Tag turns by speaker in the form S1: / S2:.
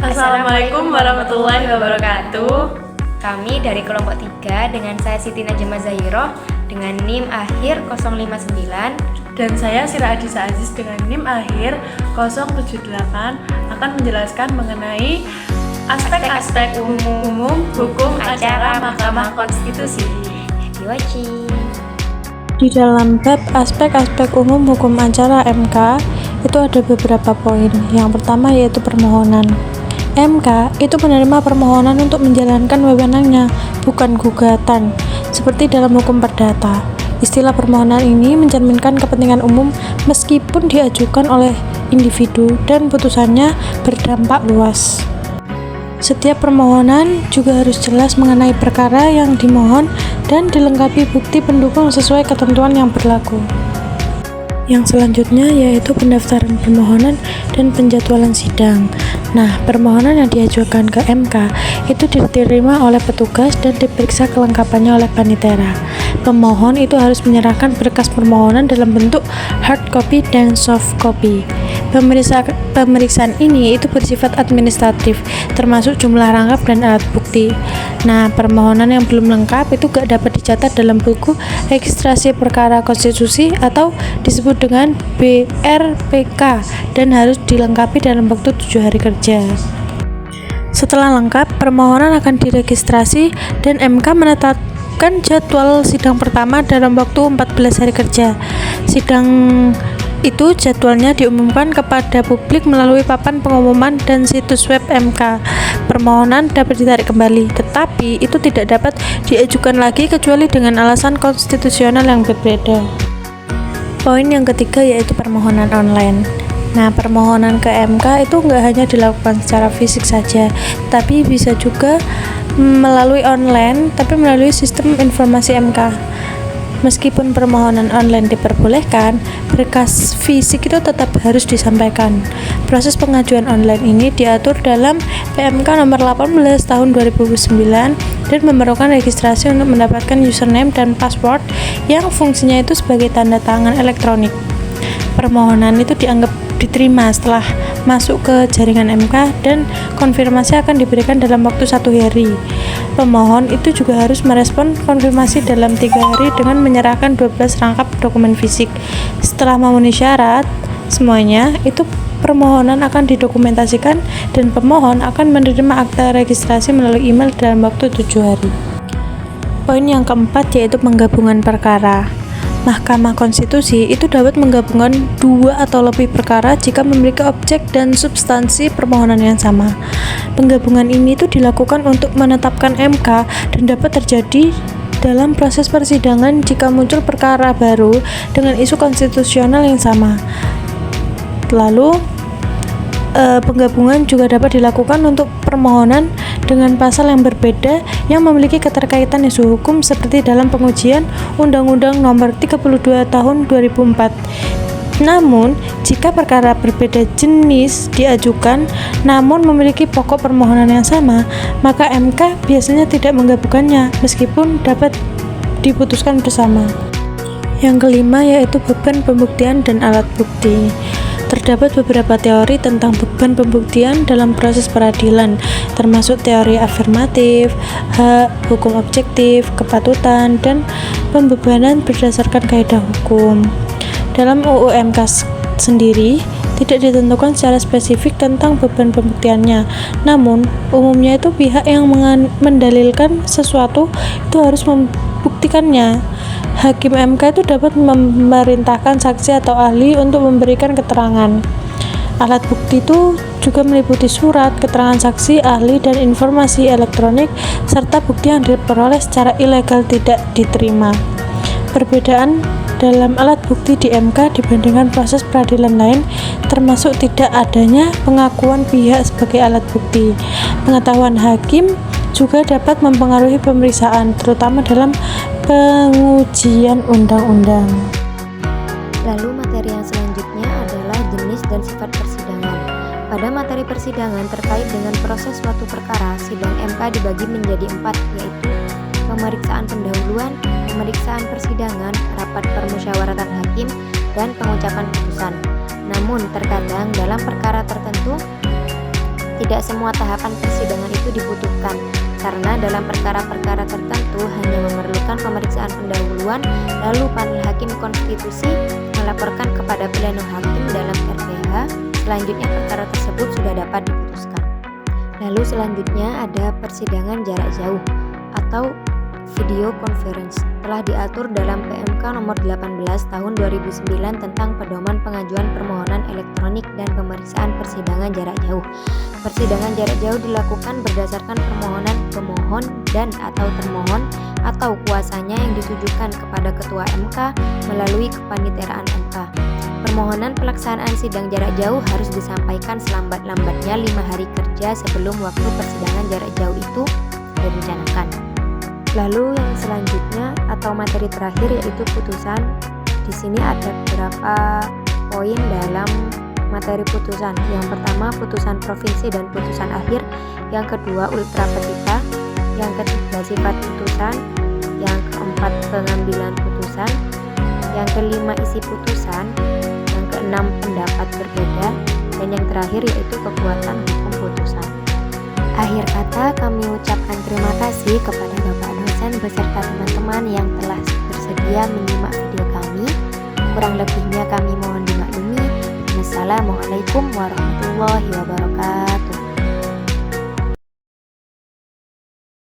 S1: Assalamualaikum warahmatullahi wabarakatuh.
S2: Kami dari kelompok 3 dengan saya Siti Najma Zahiroh dengan NIM akhir 059.
S1: Dan saya Sira Adisa Aziz dengan NIM akhir 078 akan menjelaskan mengenai aspek-aspek umum hukum acara Mahkamah Konstitusi.
S2: Happy watching.
S3: Di dalam bab aspek-aspek umum hukum acara MK itu ada beberapa poin. Yang pertama yaitu permohonan. MK itu menerima permohonan untuk menjalankan wewenangnya, bukan gugatan, seperti dalam hukum perdata. Istilah permohonan ini mencerminkan kepentingan umum meskipun diajukan oleh individu dan putusannya berdampak luas. Setiap permohonan juga harus jelas mengenai perkara yang dimohon dan dilengkapi bukti pendukung sesuai ketentuan yang berlaku. Yang selanjutnya yaitu pendaftaran permohonan dan penjadwalan sidang. Nah, permohonan yang diajukan ke MK itu diterima oleh petugas dan diperiksa kelengkapannya oleh panitera. Pemohon itu harus menyerahkan berkas permohonan dalam bentuk hard copy dan soft copy. Pemeriksaan ini itu bersifat administratif, termasuk jumlah rangkap dan alat bukti. Nah, permohonan yang belum lengkap itu gak dapat dicatat dalam buku registrasi perkara konstitusi atau disebut dengan BRPK dan harus dilengkapi dalam waktu 7 hari kerja. Setelah lengkap, permohonan akan diregistrasi dan MK menetapkan jadwal sidang pertama dalam waktu 14 hari kerja. Sidang itu jadwalnya diumumkan kepada publik melalui papan pengumuman dan situs web MK. Permohonan dapat ditarik kembali, tetapi itu tidak dapat diajukan lagi kecuali dengan alasan konstitusional yang berbeda. Poin yang ketiga yaitu permohonan online. Nah, permohonan ke MK itu nggak hanya dilakukan secara fisik saja, tapi bisa juga melalui online, tapi melalui sistem informasi MK. Meskipun permohonan online diperbolehkan, berkas fisik itu tetap harus disampaikan. Proses pengajuan online ini diatur dalam PMK nomor 18 tahun 2009 dan memerlukan registrasi untuk mendapatkan username dan password yang fungsinya itu sebagai tanda tangan elektronik. Permohonan itu dianggap diterima setelah masuk ke jaringan MK dan konfirmasi akan diberikan dalam waktu 1 hari. Pemohon itu juga harus merespon konfirmasi dalam 3 hari dengan menyerahkan 12 rangkap dokumen fisik. Setelah memenuhi syarat semuanya, itu permohonan akan didokumentasikan dan pemohon akan menerima akta registrasi melalui email dalam waktu 7 hari. Poin yang keempat yaitu penggabungan perkara. Mahkamah Konstitusi itu dapat menggabungkan 2 atau lebih perkara jika memiliki objek dan substansi permohonan yang sama. Penggabungan ini itu dilakukan untuk menetapkan MK dan dapat terjadi dalam proses persidangan jika muncul perkara baru dengan isu konstitusional yang sama. Lalu, penggabungan juga dapat dilakukan untuk permohonan dengan pasal yang berbeda yang memiliki keterkaitan isu hukum seperti dalam pengujian Undang-Undang Nomor 32 Tahun 2004. Namun, jika perkara berbeda jenis diajukan namun memiliki pokok permohonan yang sama, maka MK biasanya tidak menggabungkannya meskipun dapat diputuskan bersama. Yang kelima yaitu beban pembuktian dan alat bukti. Terdapat beberapa teori tentang beban pembuktian dalam proses peradilan, termasuk teori afirmatif, hak, hukum objektif, kepatutan, dan pembebanan berdasarkan kaidah hukum. Dalam UU MK sendiri, tidak ditentukan secara spesifik tentang beban pembuktiannya. Namun, umumnya itu pihak yang mendalilkan sesuatu itu harus membuktikannya. Hakim MK itu dapat memerintahkan saksi atau ahli untuk memberikan keterangan. Alat bukti itu juga meliputi surat, keterangan saksi, ahli, dan informasi elektronik, serta bukti yang diperoleh secara ilegal tidak diterima. Perbedaan dalam alat bukti di MK dibandingkan proses peradilan lain termasuk tidak adanya pengakuan pihak sebagai alat bukti. Pengetahuan hakim juga dapat mempengaruhi pemeriksaan, terutama dalam pengujian undang-undang.
S2: Lalu materi yang selanjutnya adalah jenis dan sifat persidangan. Pada materi persidangan terkait dengan proses suatu perkara, sidang MK dibagi menjadi 4, yaitu pemeriksaan pendahuluan, pemeriksaan persidangan, rapat permusyawaratan hakim, dan pengucapan putusan. Namun terkadang dalam perkara tertentu Tidak semua tahapan persidangan itu dibutuhkan, karena dalam perkara-perkara tertentu hanya memerlukan pemeriksaan pendahuluan, lalu panel hakim konstitusi melaporkan kepada pleno hakim dalam RPH, selanjutnya perkara tersebut sudah dapat diputuskan. Lalu selanjutnya ada persidangan jarak jauh atau video conference. Telah diatur dalam PMK nomor 18 tahun 2009 tentang pedoman pengajuan permohonan elektronik dan pemeriksaan persidangan jarak jauh. Persidangan jarak jauh dilakukan berdasarkan permohonan pemohon dan atau termohon atau kuasanya yang ditujukan kepada Ketua MK melalui kepaniteraan MK. Permohonan pelaksanaan sidang jarak jauh harus disampaikan selambat-lambatnya 5 hari kerja sebelum waktu persidangan jarak jauh itu direncanakan. Lalu yang selanjutnya atau materi terakhir yaitu putusan. Di sini ada beberapa poin dalam materi putusan. Yang pertama putusan provinsi dan putusan akhir, yang kedua ultra petita, yang ketiga sifat putusan, yang keempat pengambilan putusan, yang kelima isi putusan, yang keenam pendapat berbeda, dan yang terakhir yaitu kekuatan hukum putusan. Akhir kata kami ucapkan terima kasih kepada Bapak dosen beserta teman-teman yang telah bersedia menyimak video kami. Kurang lebihnya kami mohon dimaklumi. Wassalamualaikum warahmatullahi wabarakatuh.